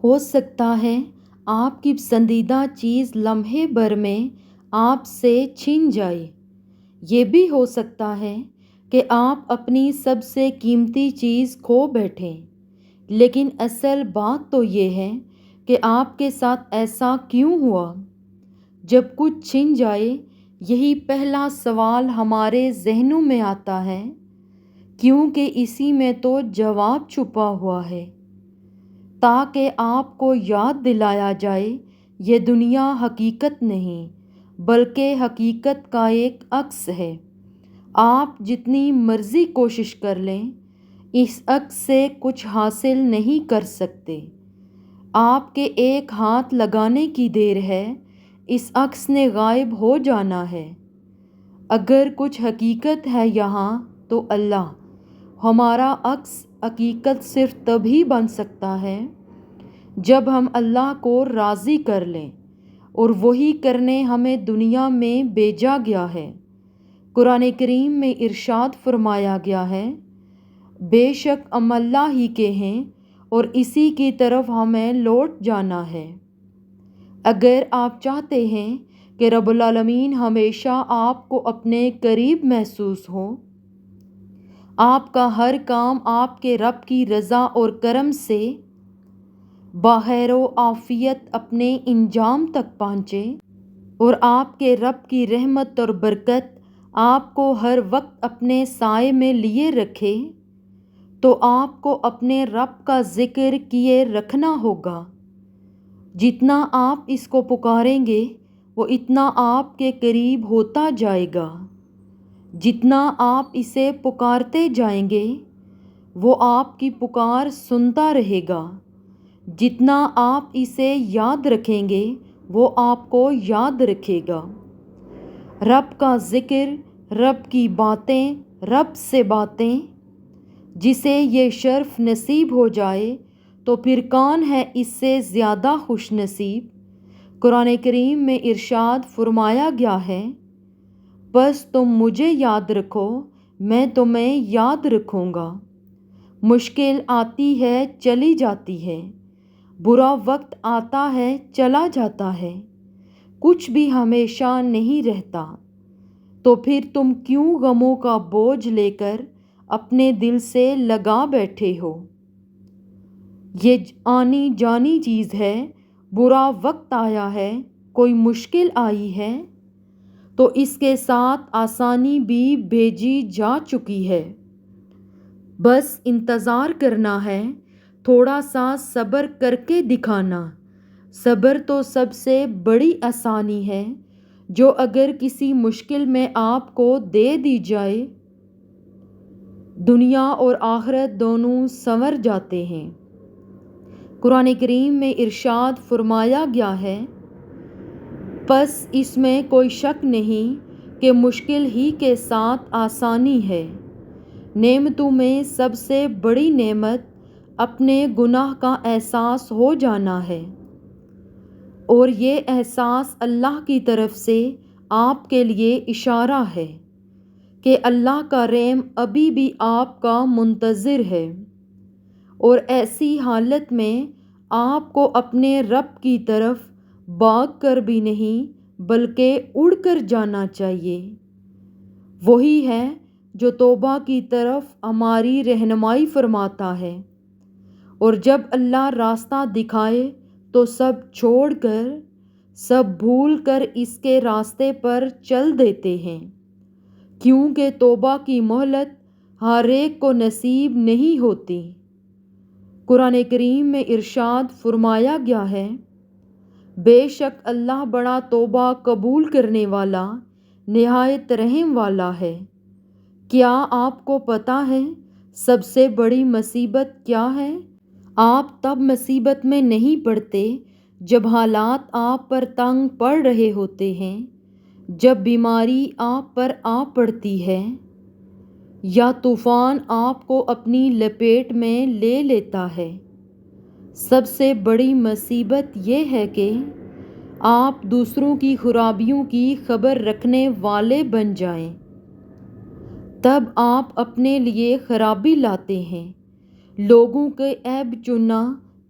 ہو سکتا ہے آپ کی پسندیدہ چیز لمحے بھر میں آپ سے چھن جائے۔ یہ بھی ہو سکتا ہے کہ آپ اپنی سب سے قیمتی چیز کھو بیٹھیں، لیکن اصل بات تو یہ ہے کہ آپ کے ساتھ ایسا کیوں ہوا؟ جب کچھ چھن جائے، یہی پہلا سوال ہمارے ذہنوں میں آتا ہے، کیونکہ اسی میں تو جواب چھپا ہوا ہے، تاکہ آپ کو یاد دلایا جائے یہ دنیا حقیقت نہیں بلکہ حقیقت کا ایک عکس ہے۔ آپ جتنی مرضی کوشش کر لیں، اس عکس سے کچھ حاصل نہیں کر سکتے۔ آپ کے ایک ہاتھ لگانے کی دیر ہے، اس عکس نے غائب ہو جانا ہے۔ اگر کچھ حقیقت ہے یہاں تو اللہ۔ ہمارا عکس حقیقت صرف تبھی بن سکتا ہے جب ہم اللہ کو راضی کر لیں، اور وہی کرنے ہمیں دنیا میں بھیجا گیا ہے۔ قرآن کریم میں ارشاد فرمایا گیا ہے، بے شک ہم اللہ ہی کے ہیں اور اسی کی طرف ہمیں لوٹ جانا ہے۔ اگر آپ چاہتے ہیں کہ رب العالمین ہمیشہ آپ کو اپنے قریب محسوس ہو، آپ کا ہر کام آپ کے رب کی رضا اور کرم سے بخیر و عافیت اپنے انجام تک پہنچے، اور آپ کے رب کی رحمت اور برکت آپ کو ہر وقت اپنے سائے میں لیے رکھے، تو آپ کو اپنے رب کا ذکر کیے رکھنا ہوگا۔ جتنا آپ اس کو پکاریں گے، وہ اتنا آپ کے قریب ہوتا جائے گا۔ جتنا آپ اسے پکارتے جائیں گے، وہ آپ کی پکار سنتا رہے گا۔ جتنا آپ اسے یاد رکھیں گے، وہ آپ کو یاد رکھے گا۔ رب کا ذکر، رب کی باتیں، رب سے باتیں، جسے یہ شرف نصیب ہو جائے تو پھر کون ہے اس سے زیادہ خوش نصیب؟ قرآن کریم میں ارشاد فرمایا گیا ہے، بس تم مجھے یاد رکھو، میں تمہیں یاد رکھوں گا۔ مشکل آتی ہے چلی جاتی ہے، برا وقت آتا ہے چلا جاتا ہے، کچھ بھی ہمیشہ نہیں رہتا، تو پھر تم کیوں غموں کا بوجھ لے کر اپنے دل سے لگا بیٹھے ہو؟ یہ آنی جانی چیز ہے، برا وقت آیا ہے، کوئی مشکل آئی ہے، تو اس کے ساتھ آسانی بھی بھیجی جا چکی ہے۔ بس انتظار کرنا ہے، تھوڑا سا صبر کر کے دکھانا۔ صبر تو سب سے بڑی آسانی ہے، جو اگر کسی مشکل میں آپ کو دے دی جائے، دنیا اور آخرت دونوں سنور جاتے ہیں۔ قرآن کریم میں ارشاد فرمایا گیا ہے، پس اس میں کوئی شک نہیں کہ مشکل ہی کے ساتھ آسانی ہے۔ نعمتوں میں سب سے بڑی نعمت اپنے گناہ کا احساس ہو جانا ہے، اور یہ احساس اللہ کی طرف سے آپ کے لیے اشارہ ہے کہ اللہ کا رحم ابھی بھی آپ کا منتظر ہے، اور ایسی حالت میں آپ کو اپنے رب کی طرف بھاگ کر بھی نہیں بلکہ اڑ کر جانا چاہیے۔ وہی ہے جو توبہ کی طرف ہماری رہنمائی فرماتا ہے، اور جب اللہ راستہ دکھائے تو سب چھوڑ کر، سب بھول کر اس کے راستے پر چل دیتے ہیں، کیونکہ توبہ کی مہلت ہر ایک کو نصیب نہیں ہوتی۔ قرآن کریم میں ارشاد فرمایا گیا ہے، بے شک اللہ بڑا توبہ قبول کرنے والا، نہایت رحم والا ہے۔ کیا آپ کو پتہ ہے سب سے بڑی مصیبت کیا ہے؟ آپ تب مصیبت میں نہیں پڑتے جب حالات آپ پر تنگ پڑ رہے ہوتے ہیں، جب بیماری آپ پر آ پڑتی ہے، یا طوفان آپ کو اپنی لپیٹ میں لے لیتا ہے۔ سب سے بڑی مصیبت یہ ہے کہ آپ دوسروں کی خرابیوں کی خبر رکھنے والے بن جائیں، تب آپ اپنے لیے خرابی لاتے ہیں۔ لوگوں کے عیب چننا